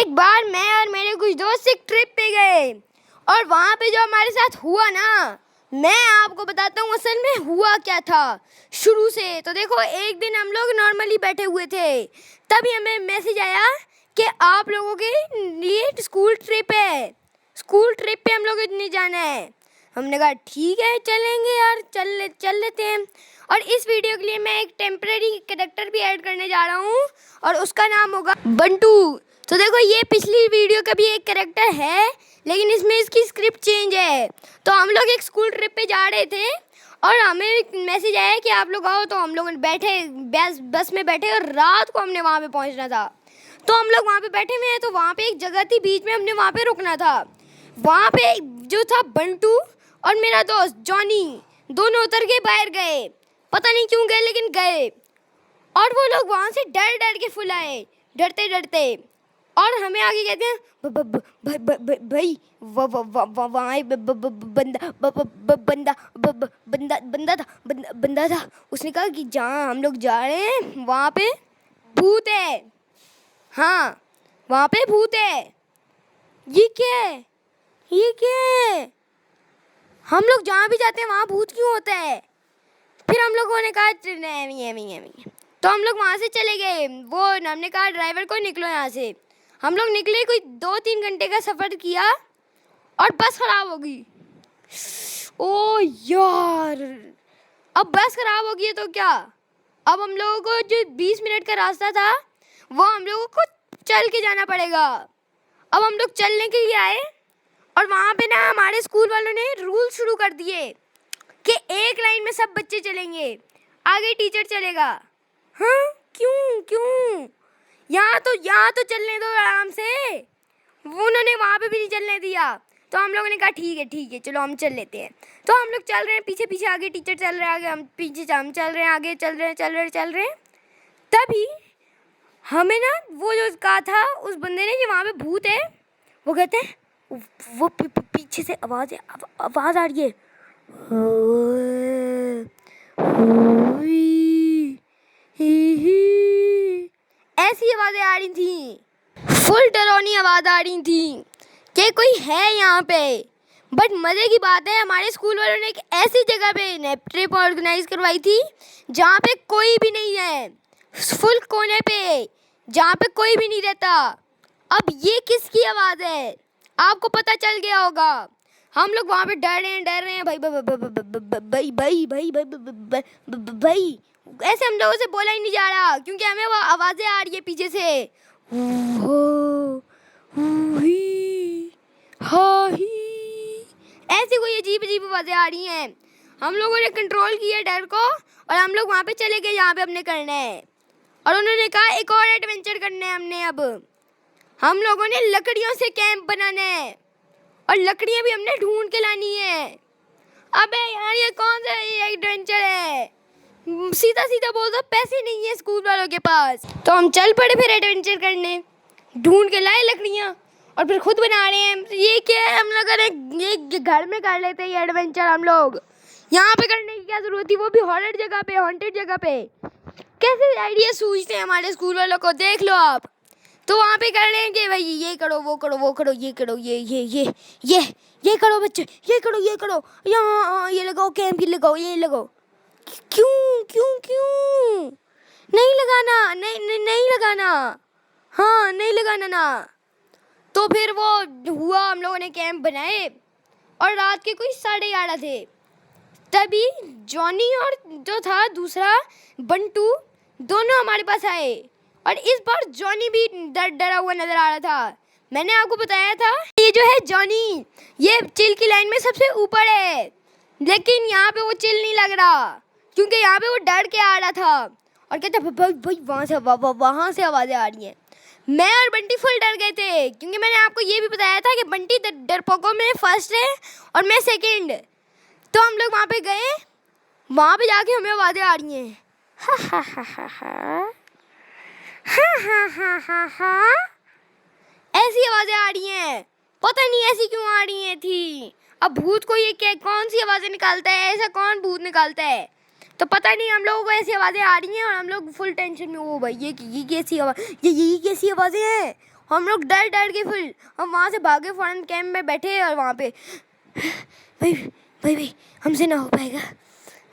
एक बार मैं और मेरे कुछ दोस्त एक ट्रिप पे गए और वहाँ पे जो हमारे साथ हुआ ना, मैं आपको बताता हूँ असल में हुआ क्या था शुरू से। तो देखो, एक दिन हम लोग नॉर्मली बैठे हुए थे, तभी हमें मैसेज आया कि आप लोगों के लिए स्कूल ट्रिप है, स्कूल ट्रिप पे हम लोग इतने जाना है। हमने कहा ठीक है, चलेंगे यार, चल लेते हैं। और इस वीडियो के लिए मैं एक टेम्परेरी कैरेक्टर भी ऐड करने जा रहा हूँ और उसका नाम होगा बंटू। तो देखो, ये पिछली वीडियो का भी एक कैरेक्टर है, लेकिन इसमें इसकी स्क्रिप्ट चेंज है। तो हम लोग एक स्कूल ट्रिप पे जा रहे थे और हमें एक मैसेज आया कि आप लोग आओ। तो हम लोग बैठे बस में बैठे और रात को हमने वहाँ पे पहुँचना था। तो हम लोग वहाँ पे बैठे हुए हैं, तो वहाँ पे एक जगह थी, बीच में हमने वहाँ पे रुकना था। वहाँ पे जो था बंटू और मेरा दोस्त जॉनी, दोनों उतर के बाहर गए। पता नहीं क्यों गए, लेकिन गए। और वो लोग वहाँ से डर डर के फुल आए, डरते डरते। और हमें आगे कहते हैं भाई वहाँ बंदा था। उसने कहा कि जहाँ हम लोग जा रहे हैं वहाँ पे भूत है। हाँ, वहाँ पे भूत है। ये क्या है, ये क्या है? हम लोग जहाँ भी जाते हैं वहाँ भूत क्यों होता है? फिर हम लोगों ने कहा नहीं। तो हम लोग वहाँ से चले गए। वो हमने कहा ड्राइवर को निकलो यहाँ से। हम लोग निकले, कोई 2-3 घंटे का सफ़र किया और बस ख़राब हो गई। ओ यार, अब बस ख़राब हो गई है तो क्या? अब हम लोगों को जो 20 मिनट का रास्ता था वो हम लोगों को चल के जाना पड़ेगा। अब हम लोग चलने के लिए आए और वहाँ पे ना हमारे स्कूल वालों ने रूल शुरू कर दिए कि एक लाइन में सब बच्चे चलेंगे, आगे टीचर चलेगा। हाँ, क्यों? यहाँ तो चलने दो आराम से। उन्होंने वहाँ पे भी नहीं चलने दिया। तो हम लोगों ने कहा ठीक है, चलो हम चल लेते हैं। तो हम लोग चल रहे हैं, पीछे आगे टीचर चल रहे हैं, आगे हम पीछे हम चल रहे हैं, आगे चल रहे हैं। तभी हमें ना वो जो कहा था उस बंदे ने कि वहाँ पे भूत है, वो कहते हैं वो पीछे से आवाज़ आ रही है। ऐसी आवाज़ें आ रही थी, फुल डरावनी आवाज़ आ रही थी कि कोई है यहाँ पे। बट मज़े की बात है, हमारे स्कूल वालों ने एक ऐसी जगह पे ट्रिप ऑर्गेनाइज करवाई थी जहाँ पे कोई भी नहीं है, फुल कोने पे, जहाँ पे कोई भी नहीं रहता। अब ये किसकी आवाज़ है? आपको पता चल गया होगा। हम लोग वहाँ पे डर रहे हैं भाई। ऐसे हम लोगों से बोला ही नहीं जा रहा, क्योंकि हमें वो आवाज़ें आ रही है पीछे से। ऐसी कोई अजीब आवाज़ें आ रही हैं। हम लोगों ने कंट्रोल किया डर को और हम लोग वहाँ पे चले गए जहाँ पे हमने करना है। और उन्होंने कहा एक और एडवेंचर करना है हमने। अब हम लोगों ने लकड़ियों से कैंप बनाना है और लकड़ियाँ भी हमने ढूंढ के लानी है। अबे यार, ये कौन सा एडवेंचर है? सीधा बोल दो, पैसे नहीं है स्कूल वालों के पास। तो हम चल पड़े फिर एडवेंचर करने, ढूंढ के लाए लकड़ियाँ और फिर खुद बना रहे हैं। ये क्या है, हम लोग ये घर में कर लेते हैं ये एडवेंचर। हम लोग यहाँ पे करने की क्या ज़रूरत थी, वो भी हॉरर जगह पे, हॉन्टेड जगह पे। कैसे आइडिया सूझते हैं हमारे स्कूल वालों को, देख लो आप। तो वहाँ पे कर रहे हैं कि भाई ये करो, वो करो, ये करो, ये करो बच्चे, ये करो, यहाँ ये लगाओ, कैंप की लगाओ, ये लगाओ। क्यों नहीं लगाना, नहीं लगाना, हाँ नहीं लगाना ना। तो फिर वो हुआ, हम लोगों ने कैंप बनाए और रात के कोई 11:30 थे। तभी जॉनी और जो था दूसरा बंटू, दोनों हमारे पास आए। और इस बार जॉनी भी डरा हुआ नजर आ रहा था। मैंने आपको बताया था ये जो है जॉनी, ये चिल की लाइन में सबसे ऊपर है, लेकिन यहाँ पे वो चिल नहीं लग रहा, क्योंकि यहाँ पे वो डर के आ रहा था और कहता भाई वहाँ से आवाज़ें आ रही हैं। मैं और बंटी फुल डर गए थे, क्योंकि मैंने आपको ये भी बताया था कि बंटी डरपोकों में फर्स्ट है और मैं सेकंड। तो हम लोग वहाँ पे गए, वहाँ पे जाके हमें आवाज़ें आ रही हैं, हाँ, ऐसी आवाज़ें आ रही हैं। पता नहीं ऐसी क्यों आ रही हैं थी। अब भूत को ये क्या, कौन सी आवाज़ें निकालता है, ऐसा कौन भूत निकालता है? तो पता नहीं, हम लोगों को ऐसी आवाज़ें आ रही हैं और हम लोग फुल टेंशन में, ओ भाई ये कैसी आवाज़, ये कैसी आवाज़ें हैं। हम लोग डर डर के फुल हम वहाँ से भागे, फौरन कैंप में बैठे और वहाँ पे भाई हमसे ना हो पाएगा।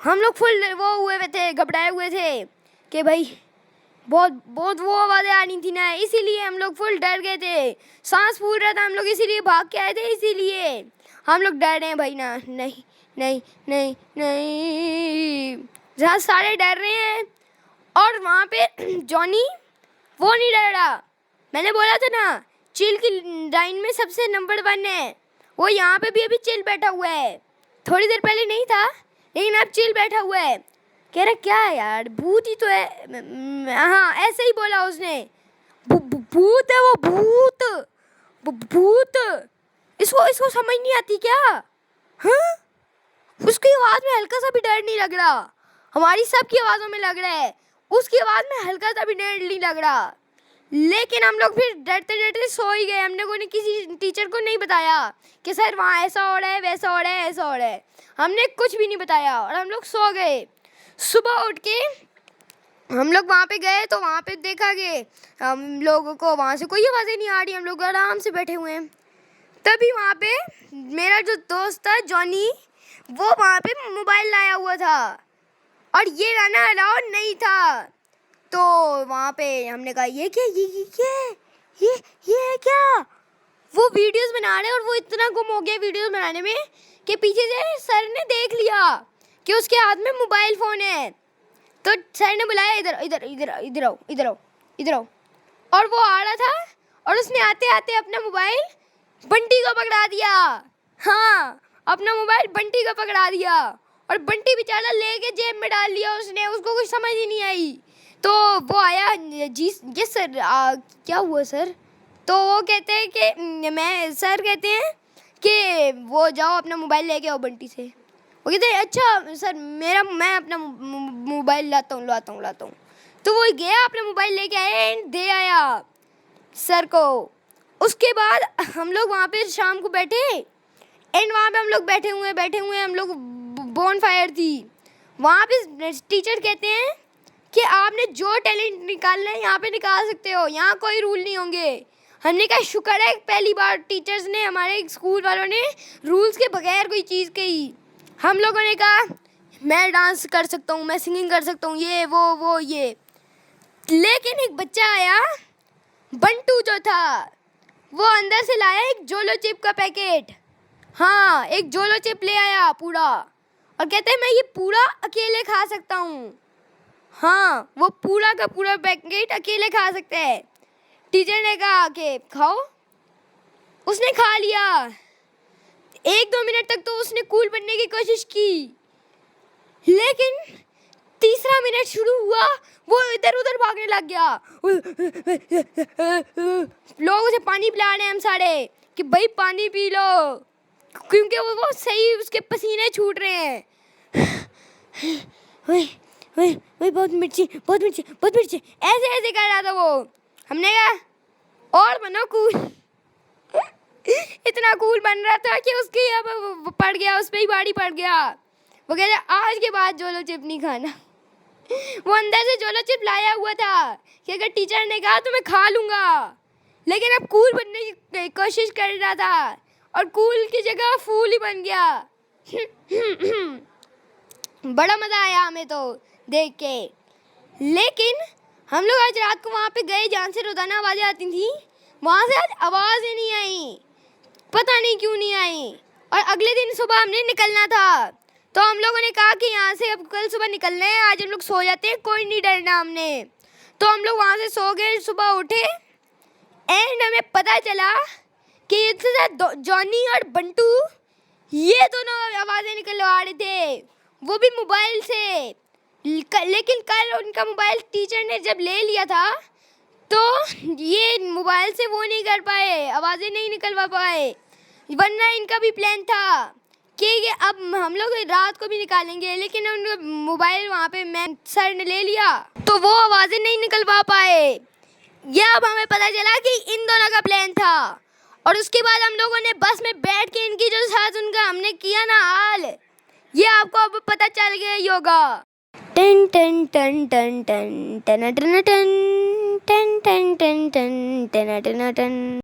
हम लोग फुल वो हुए हुए थे, घबराए हुए थे कि भाई बहुत वो आवाज़ें आ रही थी ना, इसीलिए हम लोग फुल डर गए थे। सांस फूल रहा था हम लोग, इसीलिए भाग के आए थे, इसीलिए हम लोग डर रहे हैं भाई ना। नहीं नहीं नहीं नहीं, जहाँ सारे डर रहे हैं और वहाँ पे जॉनी वो नहीं डर रहा। मैंने बोला था ना चिल की लाइन में सबसे नंबर 1 है, वो यहाँ पे भी अभी चिल बैठा हुआ है। थोड़ी देर पहले नहीं था लेकिन अब चिल बैठा हुआ है। कह रहा क्या है यार, भूत ही तो है। हाँ ऐसे ही बोला उसने, भूत है वो, भूत। इसको समझ नहीं आती क्या? हाँ, उसकी आवाज़ में हल्का सा भी डर नहीं लग रहा, हमारी सबकी आवाज़ों में लग रहा है, उसकी आवाज़ में हल्का सा भी डर नहीं लग रहा। लेकिन हम लोग फिर डरते डरते सो ही गए। हमने कोई किसी टीचर को नहीं बताया कि सर वहाँ ऐसा हो रहा है, वैसा हो रहा है, ऐसा हो रहा है। हमने कुछ भी नहीं बताया और हम लोग सो गए। सुबह उठ के हम लोग वहाँ पे गए तो वहाँ पे देखा कि हम लोगों को वहाँ से कोई आवाज़ें नहीं आ रही, हम लोग आराम से बैठे हुए हैं। तभी वहाँ पे मेरा जो दोस्त था जॉनी, वो वहाँ पे मोबाइल लाया हुआ था और ये गाना अलाउड नहीं था। तो वहाँ पे हमने कहा ये क्या, ये है क्या? वो वीडियोस बना रहे और वो इतना गुम हो गया वीडियोस बनाने में कि पीछे से सर ने देख लिया कि उसके हाथ में मोबाइल फ़ोन है। तो सर ने बुलाया, इधर आओ। और वो आ रहा था और उसने आते आते अपना मोबाइल बंटी को पकड़ा दिया। हाँ, अपना मोबाइल बंटी को पकड़ा दिया और बंटी बेचारा लेके जेब में डाल लिया उसने, उसको कुछ समझ ही नहीं आई। तो वो आया, जी यस सर, क्या हुआ सर? तो वो कहते हैं कि सर कहते हैं कि वो जाओ अपना मोबाइल लेके आओ बंटी से। वो कहते हैं अच्छा सर मैं अपना मोबाइल लाता हूँ। तो वो गया अपना मोबाइल लेके आया एंड दे आया सर को। उसके बाद हम लोग वहाँ पे शाम को बैठे एंड वहाँ पे हम लोग बैठे हुए हम लोग बोन फायर थी। वहाँ पे टीचर कहते हैं कि आपने जो टैलेंट निकालना है यहाँ पे निकाल सकते हो, यहाँ कोई रूल नहीं होंगे। हमने कहा शुक्र है पहली बार टीचर्स ने, हमारे स्कूल वालों ने रूल्स के बगैर कोई चीज़ कही। हम लोगों ने कहा मैं डांस कर सकता हूँ, मैं सिंगिंग कर सकता हूँ, ये वो ये। लेकिन एक बच्चा आया, बंटू जो था, वो अंदर से लाया एक जोलो चिप का पैकेट। हाँ, एक जोलो चिप ले आया पूरा और कहते हैं मैं ये पूरा अकेले खा सकता हूँ। हाँ, वो पूरा का पूरा पैकेट अकेले खा सकते हैं। टीचर ने कहा कि खाओ, उसने खा लिया। 1-2 मिनट तक तो उसने कूल बनने की कोशिश की, लेकिन तीसरा मिनट शुरू हुआ वो इधर उधर भागने लग गया। लोग उसे पानी पिला रहे हैं हम सारे कि भाई पानी पी लो, क्योंकि वो सही उसके पसीने छूट रहे हैं। वही बहुत मिर्ची ऐसे कर रहा था वो। हमने कहा और बनो कूल। इतना कूल बन रहा था कि उसके अब पड़ गया, उस पर ही बाड़ी पड़ गया। वो कह रहा आज के बाद जोलो चिप नहीं खाना। वो अंदर से जोलो चिप लाया हुआ था कि अगर टीचर ने कहा तो मैं खा लूँगा, लेकिन अब कूल बनने की कोशिश कर रहा था और कूल की जगह फूल ही बन गया। बड़ा मज़ा आया हमें तो देख के। लेकिन हम लोग आज रात को वहाँ पे गए जहाँ से रोज़ाना आवाज़ें आती थी, वहाँ से आज आवाज़ें नहीं आई, पता नहीं क्यों नहीं आई। और अगले दिन सुबह हमने निकलना था, तो हम लोगों ने कहा कि यहाँ से अब कल सुबह निकलना है, आज हम लोग सो जाते हैं, कोई नहीं डरना हमने। तो हम लोग वहाँ से सो गए, सुबह उठे एंड हमें पता चला कि जॉनी और बंटू ये दोनों आवाज़ें निकलवा रहे थे, वो भी मोबाइल से। लेकिन कल उनका मोबाइल टीचर ने जब ले लिया था तो ये मोबाइल से वो नहीं कर पाए, आवाज़ें नहीं निकलवा पाए, वरना इनका भी प्लान था कि अब हम लोग रात को भी निकालेंगे। लेकिन उनका मोबाइल वहाँ पे मैम सर ने ले लिया तो वो आवाज़ें नहीं निकलवा पाए। यह अब हमें पता चला कि इन दोनों का प्लान था। और उसके बाद हम लोगों ने बस में बैठ के इनकी जो साथ उनका हमने किया ना हाल, ये आपको अब पता चल गया होगा। टन टन टन टन टन टन टन टन टन टन टन टन टन टन टन